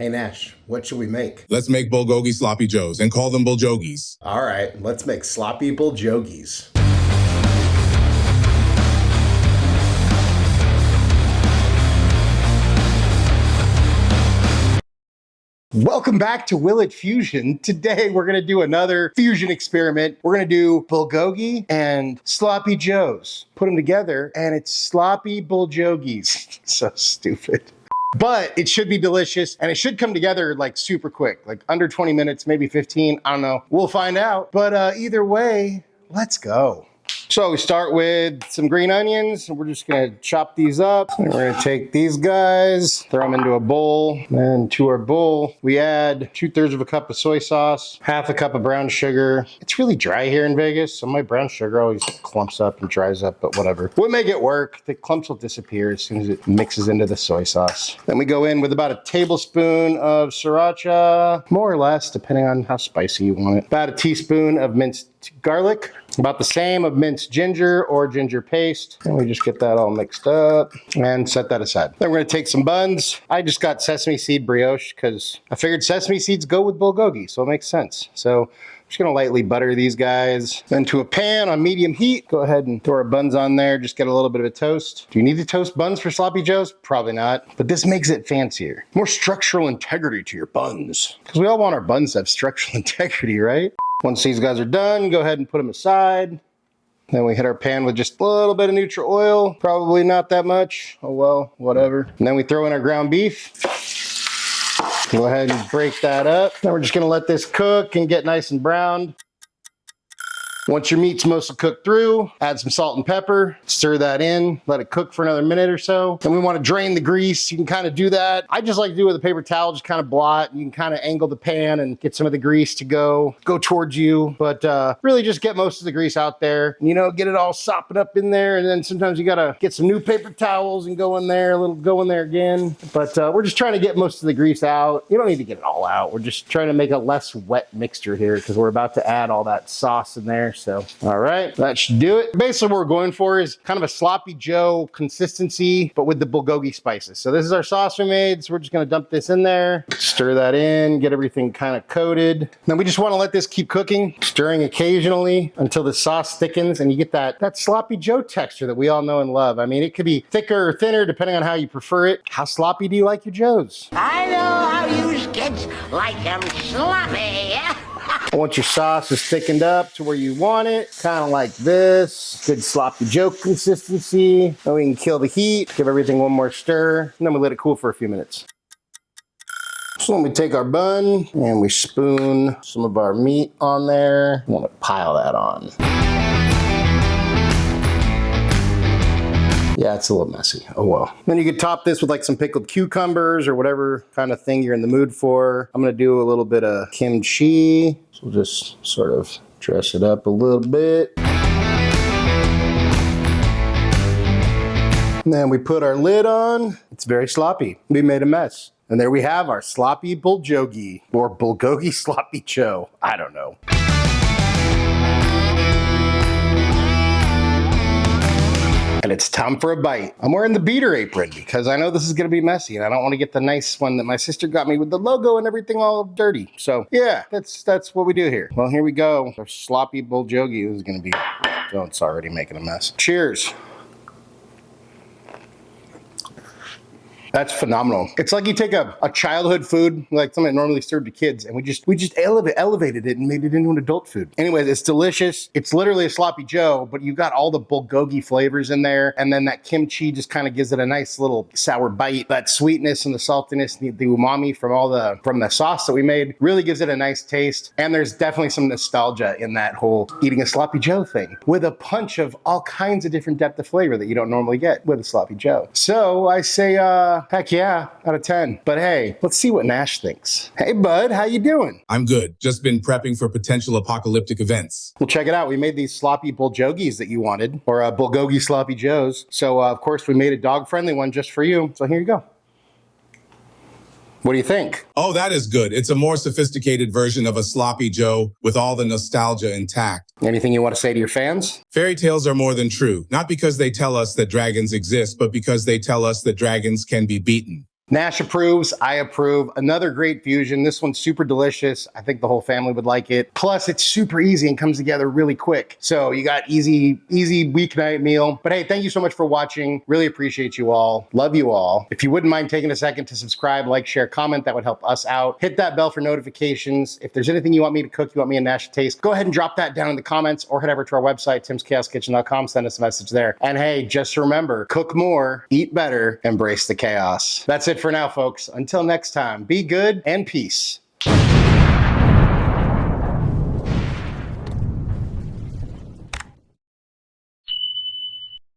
Hey Nash, what should we make? Let's make Bulgogi Sloppy Joes and call them Buljogis. All right, let's make Sloppy Buljoegis. Welcome back to Will It Fusion. Today we're gonna do another fusion experiment. We're gonna do Bulgogi and Sloppy Joes. Put them together and it's Sloppy Buljoegis. So stupid. But it should be delicious and it should come together like super quick, like under 20 minutes, maybe 15, I don't know. We'll find out. But either way, let's go. So we start with some green onions, and we're just gonna chop these up. And we're gonna take these guys, throw them into a bowl. And to our bowl, we add 2/3 of a cup of soy sauce, 1/2 cup of brown sugar. It's really dry here in Vegas, so my brown sugar always clumps up and dries up, but whatever. We'll make it work. The clumps will disappear as soon as it mixes into the soy sauce. Then we go in with about a tablespoon of sriracha, more or less, depending on how spicy you want it. About a teaspoon of minced garlic, about the same of minced ginger or ginger paste. And we just get that all mixed up and set that aside. Then we're gonna take some buns. I just got sesame seed brioche because I figured sesame seeds go with bulgogi, so it makes sense. So I'm just gonna lightly butter these guys. Then to a pan on medium heat, go ahead and throw our buns on there, just get a little bit of a toast. Do you need to toast buns for Sloppy Joes? Probably not, but this makes it fancier. More structural integrity to your buns. Because we all want our buns to have structural integrity, right? Once these guys are done, go ahead and put them aside. Then we hit our pan with just a little bit of neutral oil. Probably not that much. Oh well, whatever. And then we throw in our ground beef. Go ahead and break that up. Then we're just gonna let this cook and get nice and browned. Once your meat's mostly cooked through, add some salt and pepper, stir that in, let it cook for another minute or so. Then we want to drain the grease. You can kind of do that. I just like to do it with a paper towel, just kind of blot. You can kind of angle the pan and get some of the grease to go towards you. But really just get most of the grease out there. You know, get it all sopped up in there. And then sometimes you got to get some new paper towels and go in there, go in there again. But we're just trying to get most of the grease out. You don't need to get it all out. We're just trying to make a less wet mixture here because we're about to add all that sauce in there. So, all right, that should do it. Basically what we're going for is kind of a Sloppy Joe consistency, but with the bulgogi spices. So this is our sauce we made. So we're just gonna dump this in there, stir that in, get everything kind of coated. Then we just wanna let this keep cooking, stirring occasionally until the sauce thickens and you get that Sloppy Joe texture that we all know and love. I mean, it could be thicker or thinner depending on how you prefer it. How sloppy do you like your Joes? I know how you kids like them sloppy. Once your sauce is thickened up to where you want it, kind of like this, good sloppy Joe consistency. Then we can kill the heat, give everything one more stir, and then we let it cool for a few minutes. So then we take our bun and we spoon some of our meat on there. We want to pile that on. Yeah, it's a little messy. Oh well. Then you could top this with like some pickled cucumbers or whatever kind of thing you're in the mood for. I'm gonna do a little bit of kimchi. So we'll just sort of dress it up a little bit. And then we put our lid on. It's very sloppy. We made a mess. And there we have our Sloppy Buljoegi or Bulgogi Sloppy Joe. I don't know. And it's time for a bite. I'm wearing the beater apron because I know this is gonna be messy and I don't wanna get the nice one that my sister got me with the logo and everything all dirty. So yeah, that's what we do here. Well, here we go. Our Sloppy Buljoegi. This is gonna be, oh, it's already making a mess. Cheers. That's phenomenal. It's like you take a childhood food, like something normally served to kids, and we just elevated it and made it into an adult food. Anyways, it's delicious. It's literally a Sloppy Joe, but you've got all the bulgogi flavors in there, and then that kimchi just kind of gives it a nice little sour bite. That sweetness and the saltiness, the umami from the sauce that we made really gives it a nice taste. And there's definitely some nostalgia in that whole eating a Sloppy Joe thing, with a punch of all kinds of different depth of flavor that you don't normally get with a Sloppy Joe. So I say, heck yeah, out of 10. But hey, let's see what Nash thinks. Hey bud, how you doing? I'm good. Just been prepping for potential apocalyptic events. Well, check it out. We made these Sloppy Buljoegis that you wanted, or Bulgogi Sloppy Joes. So of course we made a dog-friendly one just for you. So here you go. What do you think? Oh, that is good. It's a more sophisticated version of a Sloppy Joe with all the nostalgia intact. Anything you want to say to your fans? Fairy tales are more than true, not because they tell us that dragons exist, but because they tell us that dragons can be beaten. Nash approves, I approve. Another great fusion. This one's super delicious. I think the whole family would like it. Plus, it's super easy and comes together really quick. So you got easy weeknight meal. But hey, thank you so much for watching. Really appreciate you all. Love you all. If you wouldn't mind taking a second to subscribe, like, share, comment, that would help us out. Hit that bell for notifications. If there's anything you want me to cook, you want me and Nash to taste, go ahead and drop that down in the comments or head over to our website, timschaoskitchen.com. Send us a message there. And hey, just remember, cook more, eat better, embrace the chaos. That's it for now, folks. Until next time, be good and peace.